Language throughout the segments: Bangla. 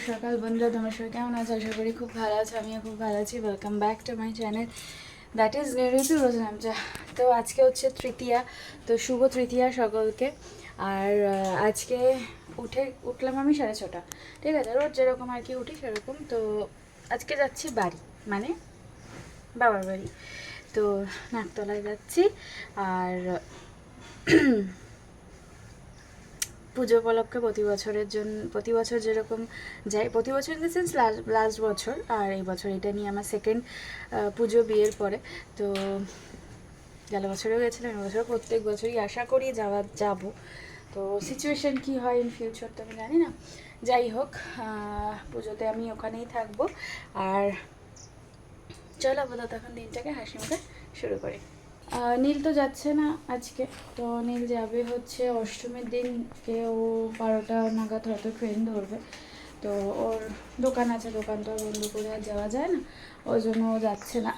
সকাল বন্ধুরা, তোমার সবাই কেমন আছো? আশা করি খুব ভালো আছো। আমিও খুব ভালো আছি। Welcome back to my channel, that is Niritu Rojnamcha. তো আজকে হচ্ছে তৃতীয়া, তো শুভ তৃতীয়া সকলকে। আর আজকে উঠলাম আমি 6:30, ঠিক আছে? রোজ যেরকম আর কি উঠি সেরকম। তো আজকে যাচ্ছি বাড়ি, মানে বাবার বাড়ি। তো নাকতলায় যাচ্ছি। আর পুজো উপলক্ষে প্রতি বছর যেরকম যাই, প্রতি বছর ইন দ্য সেন্স লাস্ট বছর, আর এই বছর এটা নিয়ে আমার সেকেন্ড পুজো বিয়ের পরে। তো গেল বছরেও গেছিলাম, এবছর প্রত্যেক বছরই আশা করি যাব। তো সিচুয়েশান কি হয় ইন ফিউচার তো আমি জানি না। যাই হোক, পুজোতে আমি ওখানেই থাকবো। আর চলো আপাতত এখন দিনটাকে হাসি মুখে শুরু করি। নীল তো যাচ্ছে না আজকে, তো নীল যাবে হচ্ছে অষ্টমীর দিনকে। ও 12টা নাগাদ হয়তো ট্রেন ধরবে। তো ওর দোকান আছে, দোকান তো বন্ধ করে আর যাওয়া যায় না, ওই জন্য ও যাচ্ছে না।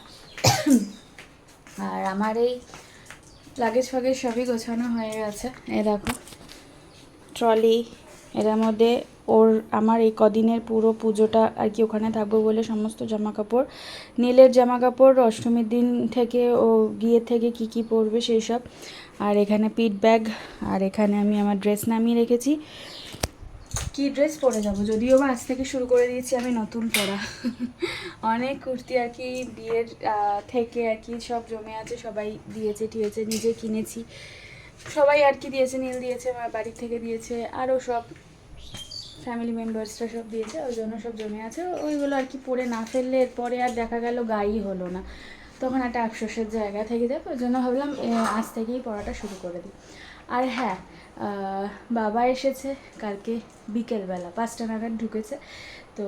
আর আমার এই লাগেজ ফাগেজ সবই গোছানো হয়ে গেছে। এ দেখো ট্রলি, এটার মধ্যে আমার এই কদিনের পুরো পুজোটা আর কি ওখানে থাকবো বলে সমস্ত জামা কাপড়, নীলের জামা কাপড় অষ্টমীর দিন থেকে ও গিয়ে থেকে কি কি পরবে সেই সব। আর এখানে পিট ব্যাগ, আর এখানে আমি আমার ড্রেস নামিয়ে রেখেছি। কি ড্রেস পরে যাব, যদিও বা আজ থেকে শুরু করে দিয়েছি আমি নতুন পরা। অনেক কুর্তি আর কি বিয়ের থেকে আর কি সব জমে আছে, সবাই দিয়েছে ঠিয়েছে, নিজে কিনেছি, সবাই আর কি দিয়েছে। নীল দিয়েছে, আমার বাড়ি থেকে দিয়েছে, আরও সব ফ্যামিলি মেম্বার্সরা সব দিয়েছে, ওই জন্য সব জমে আছে। ওইগুলো আর কি পরে না ফেললে এরপরে আর দেখা গেল গায়েই হলো না, তখন একটা আফসোসের জায়গা থেকে যাবে। ওই জন্য ভাবলাম আজ থেকেই পড়াটা শুরু করে দিই। আর হ্যাঁ, বাবা এসেছে কালকে বিকেলবেলা 5টা নাগাদ ঢুকেছে। তো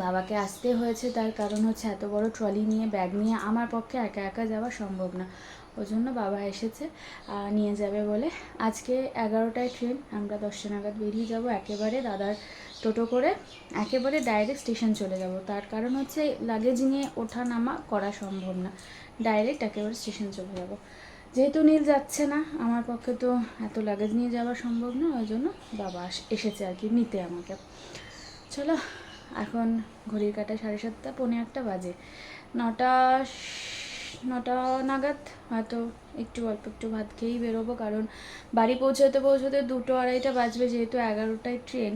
বাবাকে আসতে হয়েছে, তার কারণ হচ্ছে এত বড় ট্রলি নিয়ে ব্যাগ নিয়ে আমার পক্ষে একা একা যাওয়া সম্ভব না। ওই জন্য বাবা এসেছে নিয়ে যাবে বলে। আজকে 11টায় ট্রেন, আমরা 10টা নাগাদ বেরিয়ে যাব একেবারে দাদার টোটো করে, একেবারে ডাইরেক্ট স্টেশন চলে যাব। তার কারণ হচ্ছে লাগেজ নিয়ে ওঠা নামা করা সম্ভব না, ডাইরেক্ট একেবারে স্টেশন চলে যাব। যেহেতু নীল যাচ্ছে না, আমার পক্ষে তো এত লাগেজ নিয়ে যাওয়া সম্ভব না, ওই জন্য বাবা এসেছে আর কি নিতে আমাকে। চলো, এখন ঘড়ির কাঁটায় 7:30, 7:45 বাজে। 9টা নাগাদ হয়তো অল্প একটু ভাত খেয়েই বেরোবো, কারণ বাড়ি পৌঁছাতে 2টো 2:30 বাজবে, যেহেতু 11টায় ট্রেন।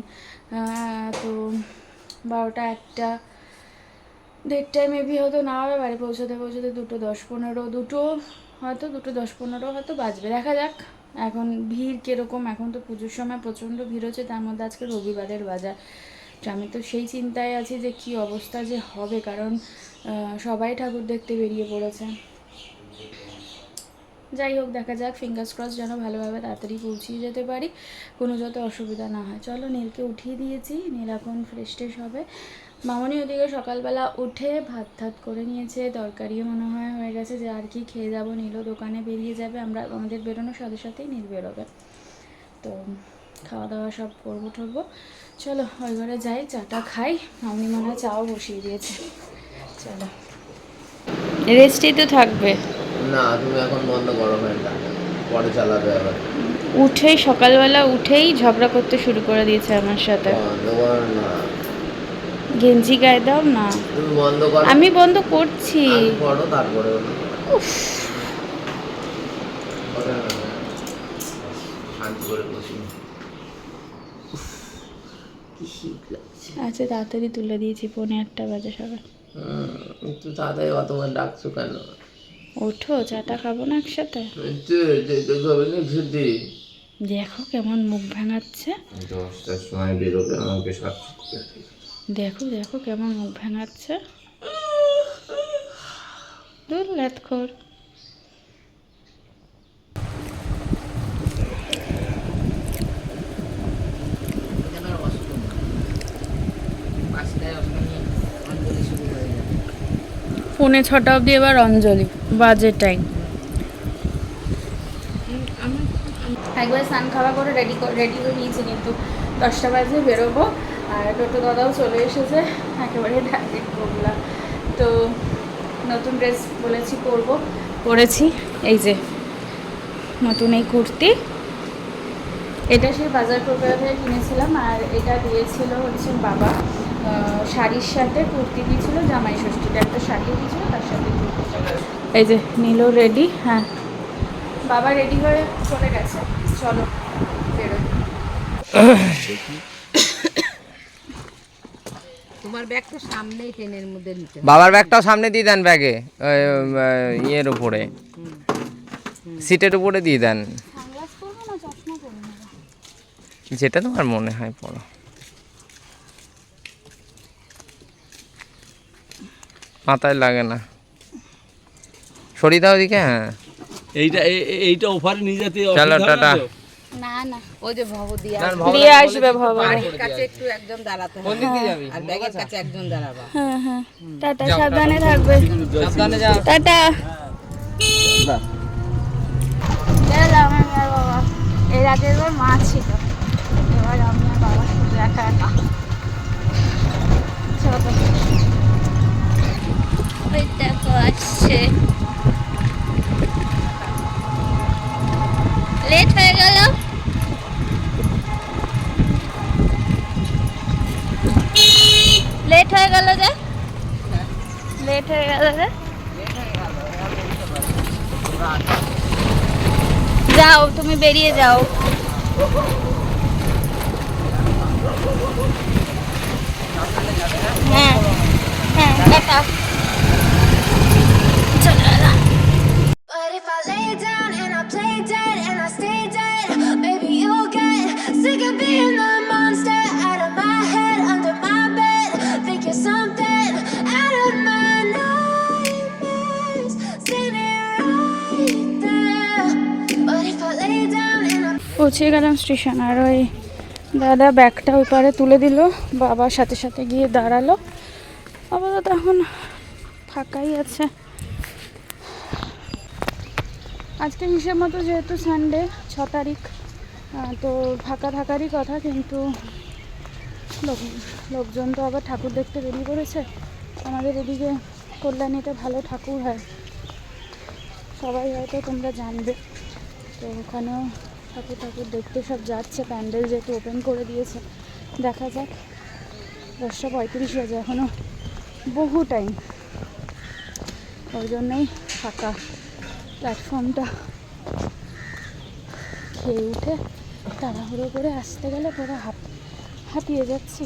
তো 12টা 1টা 1:30 মেবি হয়তো না হবে, বাড়ি পৌঁছাতে 2:10-15 হয়তো বাজবে, দেখা যাক। এখন ভিড় কীরকম, এখন তো পুজোর সময় প্রচণ্ড ভিড় হচ্ছে, তার মধ্যে আজকে রবিবারের বাজার। আমি তো সেই চিন্তায় আছি যে কি অবস্থা যে হবে, কারণ সবাই ঠাকুর দেখতে বেরিয়ে পড়েছে। যাই হোক, দেখা যাক, ফিঙ্গার্স ক্রস যেন ভালোভাবে তাড়াতাড়ি পৌঁছিয়ে যেতে পারি, কোনো যাতে অসুবিধা না হয়। চলো, নীলকে উঠিয়ে দিয়েছি, নীল এখন ফ্রেশ ট্রেশ হবে। মামনি ওদিকে সকালবেলা উঠে ভাত করে নিয়েছে, তরকারিও মনে হয় হয়ে গেছে, যে আর কি খেয়ে যাবো। নীলও দোকানে বেরিয়ে যাবে, আমাদের বেরোনোর সাথে সাথেই নীল বেরোবে। তো খাওয়া দাওয়া সব করবো। চলো ওই ঘরে যাই, চাটা খাই। মামনি মনে হয় চাও বসিয়ে দিয়েছে। চলো, রেস্টেই তো থাকবে না, তুমি এখন বন্ধ করো ফ্যানটা, পরে চালাবে আবার। সকালবেলা উঠেই ঝগড়া করতে শুরু করে দিয়েছে আমার সাথে। বন্ধ করো না, গেঞ্জি গায়ে দাও না। তুমি বন্ধ করো। আমি বন্ধ করছি। আগে করো, তারপরে শান্তি করে বসি। কি শীত লাগছে। আচ্ছা, তাড়াতাড়ি তুলে দিয়েছি, 1:45 বাজে সকাল। একটু তাড়াতাড়ি অতবার ডাকছো কেন? ওঠো, চাটা খাবো না একসাথে? দেখো কেমন মুখ ভাঙাচ্ছে। 10টার সময় বেরোবে, আমাকে সব দেখো কেমন মুখ ভাঙাচ্ছে। দূর ল্যাথখোর। পৌনে 6টা অবধি এবার অঞ্জলি বাজে টাইম। একবার স্নান খাওয়া করে রেডি হয়ে নিয়েছি, কিন্তু 10টা বাজে বেরোবো। আর টোটো দাদাও চলে এসেছে, একেবারে ডাইরেক্ট বললাম। তো নতুন ড্রেস বলেছি পরেছি, এই যে নতুন এই কুর্তি, এটা সেই বাজার প্রকার থেকে কিনেছিলাম, আর এটা দিয়েছিল হচ্ছে বাবা শাড়ির সাথে কুর্তি দিয়েছিল, জামাই ষষ্ঠীতে একটা শাড়ি দিয়েছিল, তার সাথে কুর্তি। এই যে নীলও রেডি। হ্যাঁ, বাবা রেডি হয়ে চলে গেছে, চলো বেরোই। তোমার ব্যাগ তো সামনেই ট্রেনের মধ্যে নিতে। বাবার ব্যাগটাও সামনে দিয়ে দেন, ব্যাগে ইয়ের উপরে, সিটের উপরে দিয়ে দেন, সানগ্লাস পরবো না চশমা পরবো না? যেটা তোমার মনে হয় পড়ো। মাথায় লাগে না, সরিয়ে দাও দিকে। হ্যাঁ, এইটা অফারে নিয়ে যেতে চলো টাটা। না না, ওই যে ভব দিয়ে দিয়ে আসবে ভবনে। বাড়ির কাছে একটু একজন দাঁড়াতে কোন হবে দিক দিয়ে যাবি? আর ব্যাগের কাছে একজন দাঁড়াবা। হ্যাঁ হ্যাঁ, টাটা, সাবধানে থাকবে। সাবধানে যাও। টাটা। গেলাম আমি আর বাবা। এর আগের বার মা ছিল, এবার আমি আর বাবা শুধু একা একা। চলো। ওই দেখো আসছে, লেট হয়ে গেল। লেট হয়ে গেল যে, লেট হয়ে গেল যে। যাও, তুমি বেরিয়ে যাও। হ্যাঁ হ্যাঁ, টাটা। চলে এলাম। But if I lay down and I play dead and I stay dead, maybe you'll get sick of being the monster out of my head, under my bed. Think you're something out of my nightmares, standing right there. But if I lay down and I পৌঁছে গেলাম স্টেশন, আর ওই দাদা ব্যাগটা ওই পারে তুলে দিল, বাবার সাথে সাথে গিয়ে দাঁড়ালো। আপাতত এখন ফাঁকাই আছে। আজকে হিসেব মতো যেহেতু সানডে 6 তারিখ, তো ফাঁকা থাকারই কথা, কিন্তু লোকজন তো আবার ঠাকুর দেখতে বেরিয়ে পড়েছে। আমাদের এদিকে কল্যাণীতে ভালো ঠাকুর হয়, সবাই হয়তো তোমরা জানবে। তো ওখানেও ঠাকুর দেখতে সব যাচ্ছে, প্যান্ডেল যেহেতু ওপেন করে দিয়েছে। দেখা যাক, 10:35 বাজে, এখনও বহু টাইম, ওই জন্যই ফাঁকা। প্ল্যাটফর্মটা খেয়ে উঠে তাড়াহুড়ো করে আসতে গেলে পুরো হাঁপিয়ে যাচ্ছি।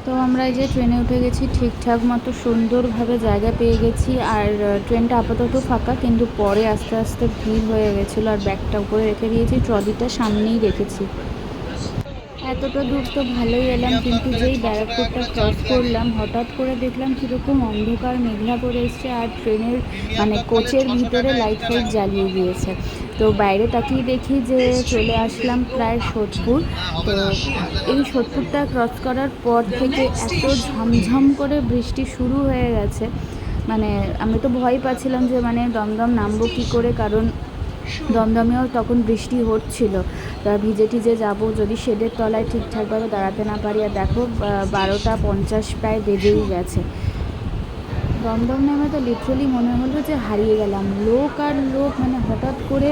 তো আমরা এই যে ট্রেনে উঠে গেছি, ঠিকঠাক মতো সুন্দরভাবে জায়গা পেয়ে গেছি। আর ট্রেনটা আপাতত ফাঁকা, কিন্তু পরে আস্তে আস্তে ভিড় হয়ে গেছিলো। আর ব্যাগটা উপরে রেখে দিয়েছি, ট্রলিটা সামনেই রেখেছি। এতটা দূর তো ভালোই এলাম, কিন্তু যেই ব্যারাকপুরটা ক্রস করলাম, হঠাৎ করে দেখলাম কীরকম অন্ধকার মেঘলা করে এসছে, আর ট্রেনের মানে কোচের ভিতরে লাইট ফাইট জ্বালিয়ে দিয়েছে। তো বাইরে তাকিয়ে দেখি যে চলে আসলাম প্রায় সোদপুর। তো এই সোদপুরটা ক্রস করার পর থেকে এত ঝমঝম করে বৃষ্টি শুরু হয়ে গেছে, মানে আমি তো ভয় পাচ্ছিলাম যে মানে দমদম নামবো কী করে, কারণ দমদমেও তখন বৃষ্টি হচ্ছিল। তা ভিজে টিজে যাবো, যদি শেডের তলায় ঠিকঠাকভাবে দাঁড়াতে না পারি। আর দেখো 12:50 প্রায় বেজেই গেছে। দমদম নেমে তো লিটারালি মনে হলো যে হারিয়ে গেলাম, লোক আর লোক, মানে হঠাৎ করে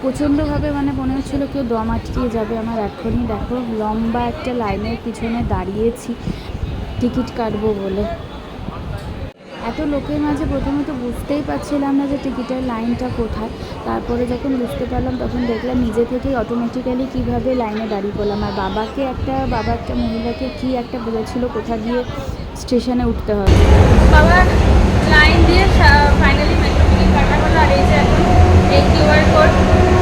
প্রচণ্ডভাবে মানে মনে হচ্ছিলো কেউ দম আটকিয়ে যাবে আমার এখনই। দেখো লম্বা একটা লাইনের পিছনে দাঁড়িয়েছি টিকিট কাটবো বলে। এত লোকের মাঝে প্রথমে তো বুঝতেই পারছিলাম না যে টিকিটের লাইনটা কোথায়। তারপরে যখন বুঝতে পারলাম, তখন দেখলাম নিজে থেকেই অটোমেটিক্যালি কীভাবে লাইনে দাঁড়িয়ে পড়লাম। আর বাবা একটা মহিলাকে কি একটা বলেছিল কোথা দিয়ে স্টেশনে উঠতে হবে। বাবা লাইন দিয়ে ফাইনালি মেট্রো টিকিট কাটা হলো। আর এই যে এখন এই কিউআর কোড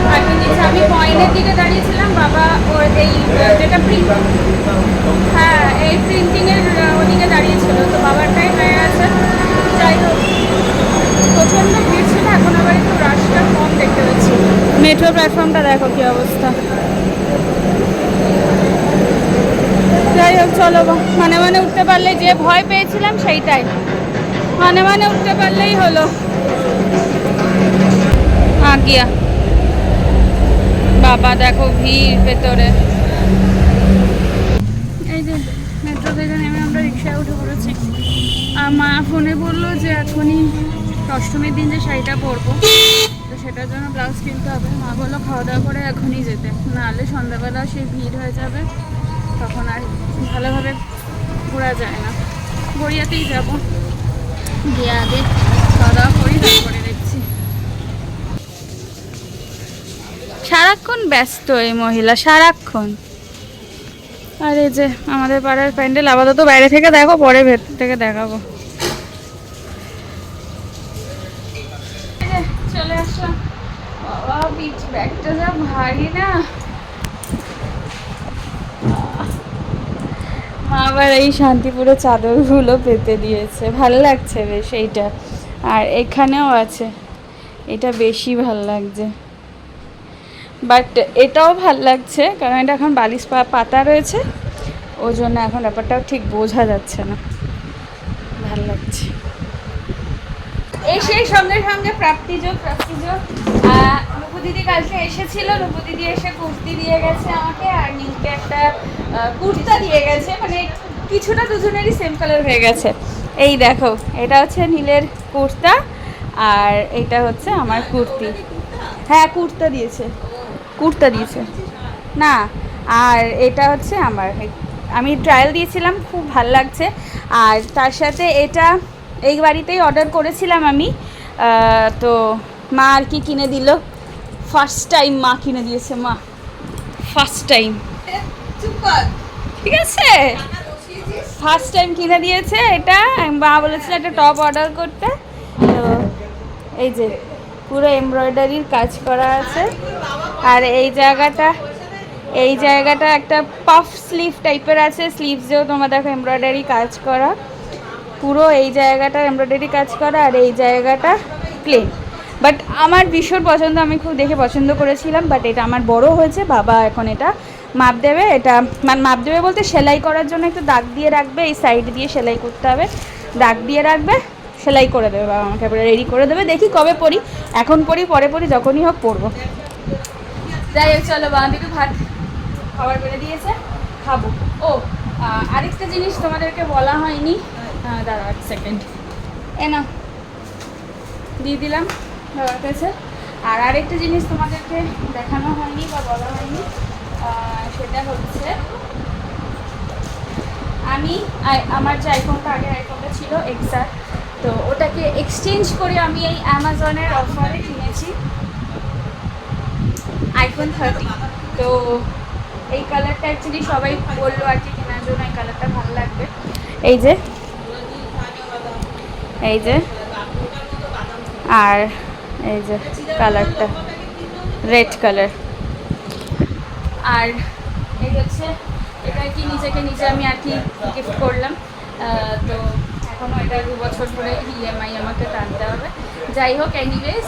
পাঠিয়ে দিয়েছে। আমি পয়েন্টের দিকে দাঁড়িয়েছিলাম, বাবা ওর এই যেটা প্রিন্ট, হ্যাঁ এই প্রিন্টিংয়ের ওদিকে দাঁড়িয়েছিল। তো বাবারটাই হয়ে গেছে। যাই হোক, প্রচণ্ড ভিড় ছিল, এখন আবার একটু রাশটা কম দেখতে পাচ্ছি। মেট্রো প্ল্যাটফর্মটা দেখো কী অবস্থা। যাই হোক, চলো মানে উঠতে পারলে, যে ভয় পেয়েছিলাম সেইটাই, মানে উঠতে পারলেই হলো। গিয়া বাবা দেখো ভিড় ভেতরে। এই যে মেট্রো থেকে নেমে আমরা রিক্সায় উঠে পড়েছি। ফোনে বললো যে এখনই অষ্টমীর দিন যে শাড়িটা পরবো, তো সেটার জন্য ব্লাউজ কিনতে হবে। মা বললো খাওয়া দাওয়া করে এখনই যেতে, নাহলে সন্ধ্যাবেলা সেই ভিড় হয়ে যাবে, তখন আর ভালোভাবে ঘোরা যায় না। গড়িয়াতেই যাবো, গিয়ে আগে খাওয়া দাওয়া করি, তারপরে দেখছি। সারাক্ষণ ব্যস্ত এই মহিলা, সারাক্ষণ। আর এই যে আমাদের পাড়ার প্যান্ডেল, আপাতত বাইরে থেকে দেখো, পরে ভেতর থেকে দেখাবো। চলে আসলাম। বাবা বিচ ব্যাগটা যা ভারী না। মা আবার এই শান্তিপুরে চাদরগুলো পেতে দিয়েছে, ভালো লাগছে বেশ এইটা। আর এখানেও আছে, এটা বেশি ভাল লাগছে। বাট এটাও ভাল লাগছে কারণ এটা এখন বালিশ পাতা রয়েছে, ওই জন্য এখন ব্যাপারটাও ঠিক বোঝা যাচ্ছে না, ভাল লাগছে। এই সেই সঙ্গে সঙ্গে প্রাপ্তিযোগ রূপু দিদি কালকে এসেছিল, রূপু দিদি এসে কুর্তি দিয়ে গেছে আমাকে, আর নীলকে একটা কুর্তা দিয়ে গেছে, মানে কিছুটা দুজনেরই সেম কালার হয়ে গেছে। এই দেখো, এটা হচ্ছে নীলের কুর্তা আর এটা হচ্ছে আমার কুর্তি। হ্যাঁ কুর্তা দিয়েছে না, আর এটা হচ্ছে আমার, আমি ট্রায়াল দিয়েছিলাম, খুব ভাল লাগছে। আর তার সাথে এটা এই বাড়িতেই অর্ডার করেছিলাম আমি, তো মা আর কি কিনে দিল, ফার্স্ট টাইম মা কিনে দিয়েছে, মা ফার্স্ট টাইম, ঠিক আছে ফার্স্ট টাইম কিনে দিয়েছে এটা। মা বলেছিল একটা টপ অর্ডার করতে, তো এই যে পুরো এমব্রয়ডারির কাজ করা আছে। আর এই জায়গাটা একটা পাফ স্লিভ টাইপের আছে, স্লিভসেও তোমার দেখো এমব্রয়ডারি কাজ করা, পুরো এই জায়গাটা এমব্রয়ডারি কাজ করা, আর এই জায়গাটা প্লেন। বাট আমার ভীষণ পছন্দ, আমি খুব দেখে পছন্দ করেছিলাম। বাট এটা আমার বড় হয়েছে, বাবা এখন এটা মাপ দেবে, এটা মানে মাপ দেবে বলতে সেলাই করার জন্য একটু দাগ দিয়ে রাখবে, এই সাইড দিয়ে সেলাই করতে হবে, দাগ দিয়ে রাখবে, সেলাই করে দেবে বাবা, আমাকে এবারে রেডি করে দেবে। দেখি কবে পরি, এখন পরি, পরে পরি, যখনই হোক পরবো। যাই হোক চলো, বাবা একটু ভাত খাবার বেড়ে দিয়েছে, খাবো। ও আরেকটা জিনিস তোমাদেরকে বলা হয়নি, দাঁড়াও এক সেকেন্ড, না দিয়ে দিলাম বাবার কাছে। আর আরেকটা জিনিস তোমাদেরকে দেখানো হয়নি বা বলা হয়নি, সেটা হচ্ছে আমি আমার যে আইফোনটা, আগের আইফোনটা ছিল এক্সার, তো ওটাকে এক্সচেঞ্জ করে আমি এই অ্যামাজনের অফারে কিনেছি আইফোন 30। তো এই কালারটা অ্যাকচুয়ালি সবাই বললো আর কি কেনার জন্য, এই কালারটা ভালো লাগবে। এই যে আর এই যে কালারটা রেড কালার, আর এই হচ্ছে এটা কি নিজে আমি আর কি গিফট করলাম। তো এখনও এটা 2 বছর ধরে ইএমআই আমাকে টানতে হবে। যাই হোক এনিওয়েজ,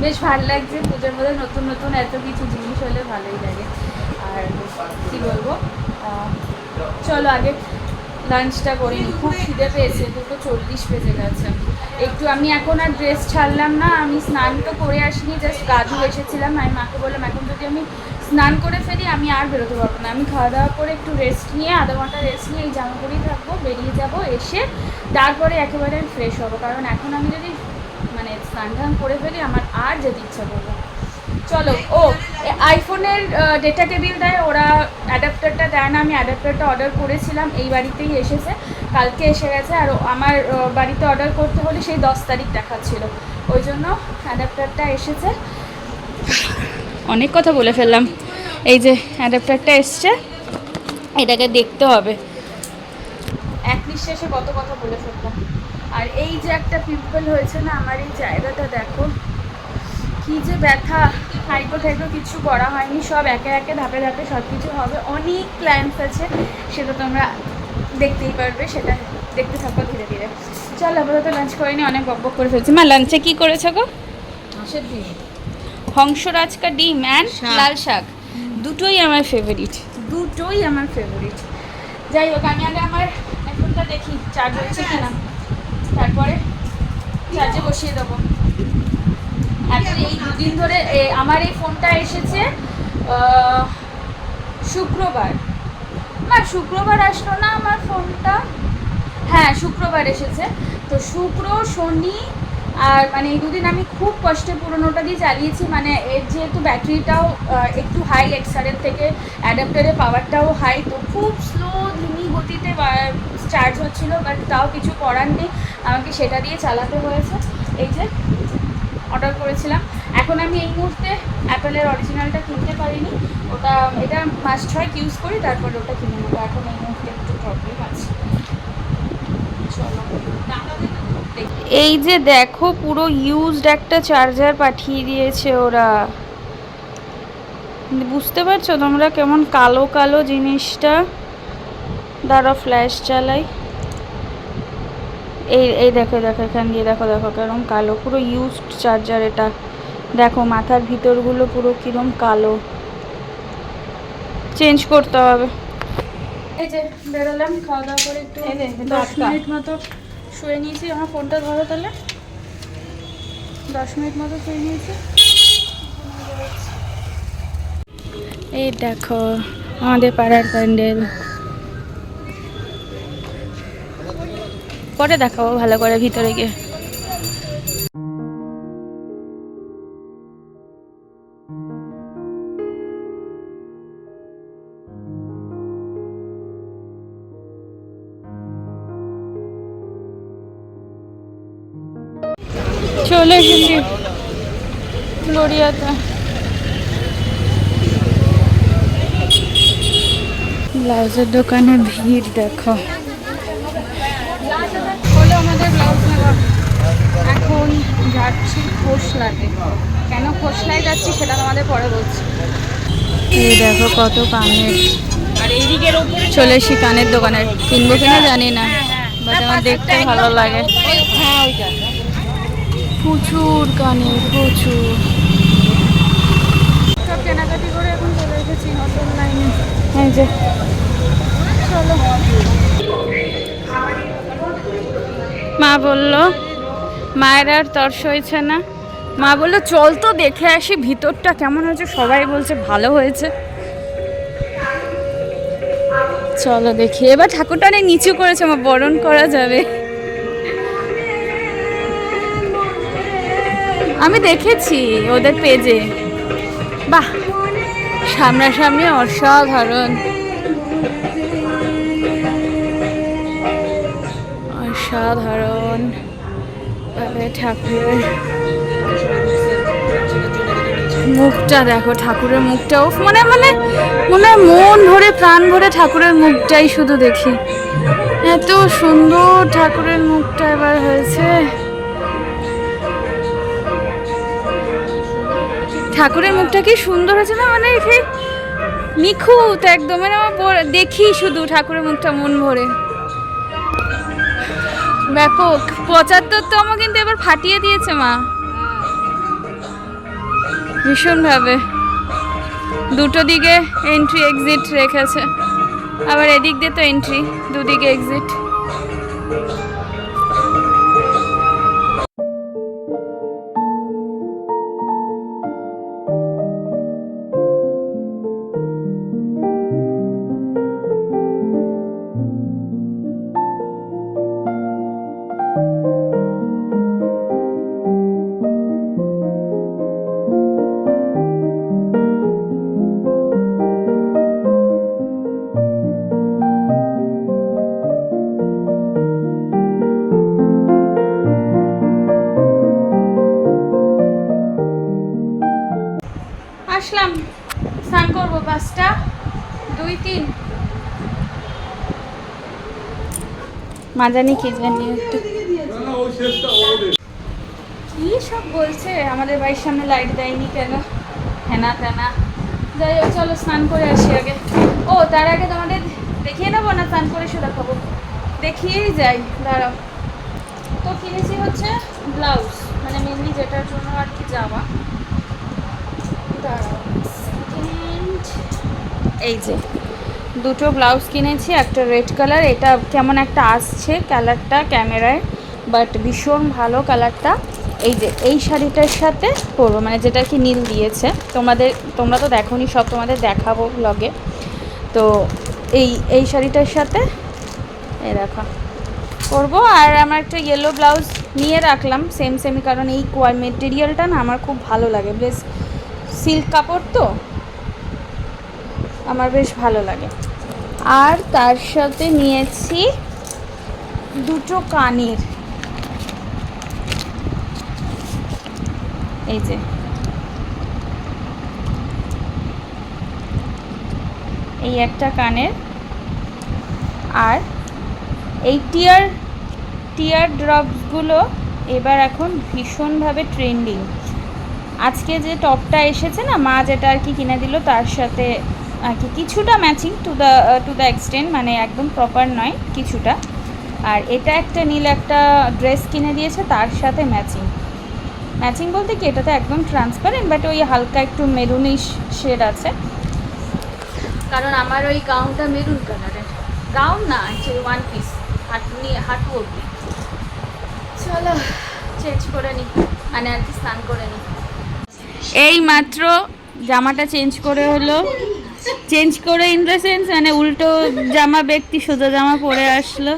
বেশ ভালো লাগছে, পুজোর মধ্যে নতুন নতুন এত কিছু জিনিস হলে ভালোই লাগে। আর কী বলবো, চলো আগে লাঞ্চটা করে নিই, খুব খিদে পেয়েছে, 2:40 বেজে গেছে। একটু আমি এখন আর ড্রেস ছাড়লাম না, আমি স্নান তো করে আসিনি, জাস্ট গা ধুয়ে এসেছিলাম। আমি মাকে বললাম এখন যদি আমি স্নান করে ফেলি আমি আর বেরোতে পারবো না, আমি খাওয়া দাওয়া করে একটু রেস্ট নিয়ে, আধা ঘন্টা রেস্ট নিয়ে এই জামা পরেই থাকবো, বেরিয়ে যাব, এসে তারপরে একেবারে আমি ফ্রেশ হবো। কারণ এখন আমি যদি মানে স্নান টান করে ফেলি আমার আর যেতে ইচ্ছা করবো। চলো, ও আইফোনের ডেটা কেবিল দেয়, ওরা অ্যাডাপ্টারটা দেয় না, আমি অ্যাডাপ্টারটা অর্ডার করেছিলাম, এই বাড়িতেই এসেছে, কালকে এসে গেছে। আর আমার বাড়িতে অর্ডার করতে হলে সেই 10 তারিখ দেখাচ্ছিল, ওই জন্য অ্যাডাপ্টারটা এসেছে। অনেক কথা বলে ফেললাম। এই যে অ্যাডাপ্টারটা এসছে, এটাকে দেখতে হবে, এক নিঃশ্বাসে কত কথা বলে ফেললাম। আর এই যে একটা পিম্পল হয়েছে না আমার এই জায়গাটা, দেখো কি যে ব্যথা, হাইকো ঠাইকো কিছু করা হয়নি, সব একে একে ধাপে ধাপে সব কিছু হবে। অনেক প্ল্যান্স আছে, সেটা তোমরা দেখতেই পারবে, সেটা দেখতে থাকো ধীরে ধীরে। চল আপাতত লাঞ্চ করে নি, অনেক বকবক করে ফেলছি। মা লাঞ্চে কি করেছো গো? হাঁসের ডিম, হংসরাজকা ডিম অ্যান্ড লাল শাক, দুটোই আমার ফেভারিট, যাই হোক আমি আগে আমার আইফোনটা দেখি চার্জ হচ্ছে কিনা, তারপরে চার্জে বসিয়ে দেবো। এখন এই 2 দিন ধরে আমার এই ফোনটা এসেছে শুক্রবার, শুক্রবার আসলো না আমার ফোনটা, হ্যাঁ শুক্রবার এসেছে। তো শুক্র শনি আর মানে এই দুদিন আমি খুব কষ্টে পুরোনোটা দিয়ে চালিয়েছি, মানে এর যেহেতু ব্যাটারিটাও একটু হাই এক্সারের থেকে, অ্যাডাপ্টারের পাওয়ারটাও হাই, তো খুব স্লো ধিমি গতিতে চার্জ হচ্ছিলো, বাট তাও কিছু করার নেই, আমাকে সেটা দিয়ে চালাতে হয়েছে। এই যে অর্ডার করেছিলাম, এখন আমি এই মুহূর্তে অ্যাপেলের অরিজিনালটা কিনতে পারিনি, ওটা এটা মাস্ট হয় ইউজ করি, তারপরে ওটা কিনে নেবো। এখন এই মুহূর্তে একটু প্রবলেম আছে। চলো, এই যে দেখো পুরো ইউজড একটা চার্জার পাঠিয়ে দিয়েছে ওরা, বুঝতে পারছো তোমরা কেমন কালো কালো জিনিসটা? দাঁড়াও ফ্ল্যাশ চালাই। এই দেখো দেখো এখান দিয়ে দেখো দেখো কেরম কালো, পুরো ইউজড চার্জার এটা। দেখো মাথার ভিতরগুলো পুরো কিরম কালো, চেঞ্জ করতে হবে। এই যে বেরোলাম খাওয়া দাওয়া করে, একটু 10 মিনিট মতো শুয়ে নিয়েছি। আমার ফোনটা ধরো তাহলে, 10 মিনিট মতো শুয়ে নিয়েছি। এই দেখো আমাদের পাড়ার প্যান্ডেল, পরে দেখাবো ভালো করে ভিতরে গিয়ে। চলে এসেছি গড়িয়াতে। ব্লাউজের দোকানে ভিড় দেখো। হলো আমাদের ব্লাউজ নেওয়া, এখন যাচ্ছি খোসলাতে। কেন খোসলায় যাচ্ছি সেটা তোমাদের পরে বলছি। এই দেখো কত কানের, চলে এসি কানের দোকানে। কিনবো কিনা জানি না, বাট আমার দেখতে ভালো লাগে। প্রচুর কানের, প্রচুর। সব কেনাকাটি করে এখন চলে এসেছি নতুন লাইনে। এই যে চলো। মা বলল, মায়ের আর তর্স হয়েছে না, মা বললো চল তো দেখে আসি ভিতরটা কেমন হয়েছে, সবাই বলছে ভালো হয়েছে। চলো দেখি। এবার ঠাকুরটা অনেক নিচু করেছে, মা বরণ করা যাবে। আমি দেখেছি ওদের পেজে, বাহ সামনাসামনি অসাধারণ, অসাধারণ ভাবে ঠাকুরের মুখটা দেখো, ঠাকুরের মুখটাও মানে মানে মনে হয় মন ভরে প্রাণ ভরে ঠাকুরের মুখটাই শুধু দেখি। এত সুন্দর ঠাকুরের মুখটা এবার হয়েছে। ঠাকুরের মুখটা কি সুন্দর হয়েছে না, মানে নিখুঁত একদম, মানে আমার দেখি শুধু ঠাকুরের মুখটা মন ভরে। ব্যাপক 75তম কিন্তু এবার ফাটিয়ে দিয়েছে মা ভীষণভাবে। দুটো দিকে এন্ট্রি এক্সিট রেখেছে, আবার এদিক দিয়ে তো এন্ট্রি, দুদিকে এক্সিট। আসলাম, স্নান করবো 5টা 2-3 মাজানি কি জানি একটু কি সব বলছে, আমাদের বাড়ির সামনে লাইট দেয়নি কেন, হেনা তেনা। যাই হোক চলো স্নান করে আসি আগে। ও তার আগে তোমাদের দেখিয়ে নেবো না, স্নান করে এসে দেখাবো, দেখিয়েই যাই, দাঁড়াও। তো কিনেছি হচ্ছে ব্লাউজ, মানে মেনলি যেটার জন্য আর কি যাওয়া। এই যে দুটো ব্লাউজ কিনেছি, একটা রেড কালার, এটা কেমন একটা আসছে কালারটা ক্যামেরায়, বাট ভীষণ ভালো কালারটা। এই যে এই শাড়িটার সাথে পরবো, মানে যেটা কি নীল দিয়েছে, তোমরা তো দেখোনি, সব তোমাদের দেখাবো ব্লগে। তো এই শাড়িটার সাথে এই দেখো করব। আর আমার একটা ইয়েলো ব্লাউজ নিয়ে রাখলাম সেমই, কারণ এই মেটেরিয়ালটা না আমার খুব ভালো লাগে, বেশ সিল্ক কাপড় তো আমার বেশ ভালো লাগে। আর তার সাথে নিয়েছি দুটো কানের, এই যে এই একটা কানের, আর এই টিয়ার ড্রপসগুলো এবার এখন ভীষণভাবে ট্রেন্ডিং। আজকে যে টপটা এসেছে না, মা যেটা আর কি কিনে দিল তার সাথে আর কি কিছুটা ম্যাচিং টু দ্য এক্সটেন্ট, মানে একদম প্রপার নয় কিছুটা। আর এটা একটা নীল একটা ড্রেস কিনে দিয়েছে তার সাথে ম্যাচিং বলতে কি এটাতে একদম ট্রান্সপারেন্ট, বাট ওই হালকা একটু মেরুনিশ শেড আছে, কারণ আমার ওই গাউনটা মেরুন কালারের। গাউন না, অ্যাকচুয়ালি ওয়ান পিস, হাঁটু অবধি। চলো চেঞ্জ করে নিই, মানে আর কি স্নান করে নিই। এই মাত্র জামাটা চেঞ্জ করে হলো, চেঞ্জ করে ইন দ্য সেন্স মানে উল্টো জামা ব্যক্তি সোজা জামা পরে আসলো।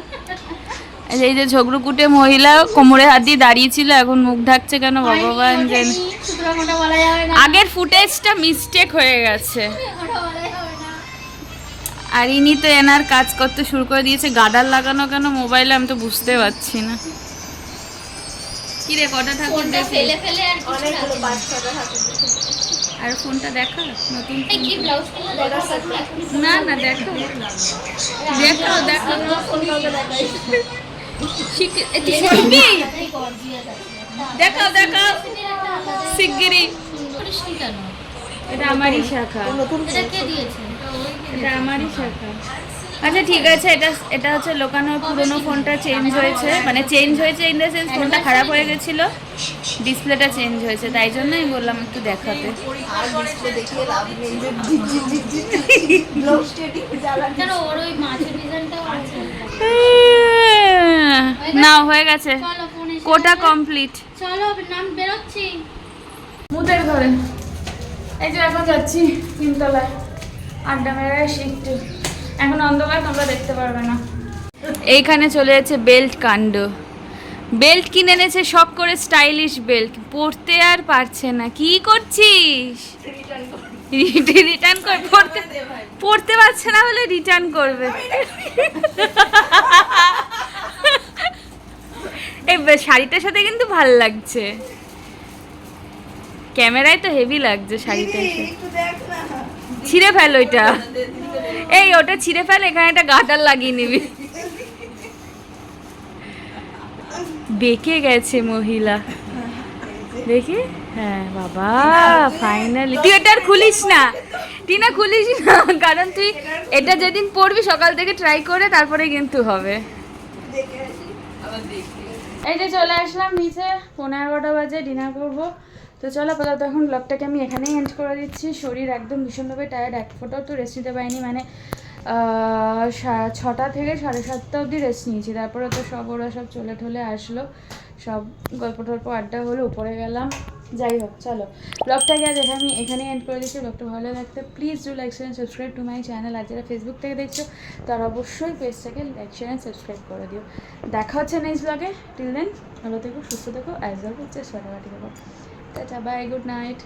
এই যে ঝগড়ুকুটে মহিলা কোমরে হাত দিয়ে দাঁড়িয়েছিল, এখন মুখ ঢাকছে কেন ভগবান জানে। আগের ফুটেজটা মিস্টেক হয়ে গেছে। আর ইনি তো এনার কাজ করতে শুরু করে দিয়েছে। গার্ডার লাগানো কেন মোবাইলে আমি তো বুঝতে পারছি না। কি রে কটা ঠাকুর দেখি? আর ফোনটা দেখা নতুন না না দেখো দেখাও শিগগিরই। এটা আমারই শাখা, এটা আমারই শাখা। আচ্ছা ঠিক আছে, এটা হচ্ছে লোকানোর পুরোনো ফোনটা চেঞ্জ হয়েছে, মানে চেঞ্জ হয়েছে ইন দ্য সেন্স ফোনটা খারাপ হয়ে গেছিলো, ডিসপ্লেটা চেঞ্জ হয়েছে, তাই জন্যই বললাম একটু দেখাতে। না হয়ে গেছে, কোটা কমপ্লিট। মুতের ঘরে এই যে এখন যাচ্ছি তিনতলায়, আড্ডা মেরে শিখতে। এখন অন্ধকার, তোমরা দেখতে পারবে না। এইখানে চলে যাচ্ছে বেল্ট কাণ্ড। বেল্ট কিনে এনেছে শখ করে, স্টাইলিশ বেল্ট, পরতে আর পারছে না। কি করছিস? রিটার্ন কর। পরতে পারছে না বলে রিটার্ন করবে। এই শাড়িটার সাথে কিন্তু ভাল লাগছে, ক্যামেরায় তো হেভি লাগছে শাড়িটা। ছিঁড়ে ফেল ওইটা, এই ওটা ছিঁড়ে ফেল, এখানে একটা গাটার লাগিয়ে নিবি। বেঁকে গেছে মহিলা দেখি। হ্যাঁ বাবা ফাইনালি। তুই এটা আর খুলিস না টিনা, খুলিস না, কারণ তুই এটা যেদিন পরবি সকাল থেকে ট্রাই করে তারপরে কিন্তু হবে। এই যে চলে আসলাম নিচে, 11:15 বাজে, ডিনার করবো। তো চলো আপাতত এখন ব্লগটাকে আমি এখানেই এন্ড করে দিচ্ছি। শরীর একদম ভীষণভাবে টায়ার্ড, এক ফোটাও তো রেস্ট নিতে পারিনি, মানে 6টা থেকে 7:30 অবধি রেস্ট নিয়েছি। তারপরে তো ওরা সব চলে ঠলে আসলো, সব গল্প টল্প আড্ডা হলো, উপরে গেলাম। যাই হোক চলো ব্লগটাকে আজ আমি এখানেই এন্ড করে দিচ্ছি। ব্লগটা ভালো লাগতে please do like share subscribe to my channel. আর যারা ফেসবুক থেকে দেখছো তারা অবশ্যই পেজটাকে লাইক শেয়ার সাবস্ক্রাইব করে দিও। দেখা হচ্ছে নেক্সট ব্লগে। টিল দেন ভালো থেকো, সুস্থ থেকো, অ্যাজ অলওয়েজ চেষ্টা করে দেবো। Tata, bye, good night.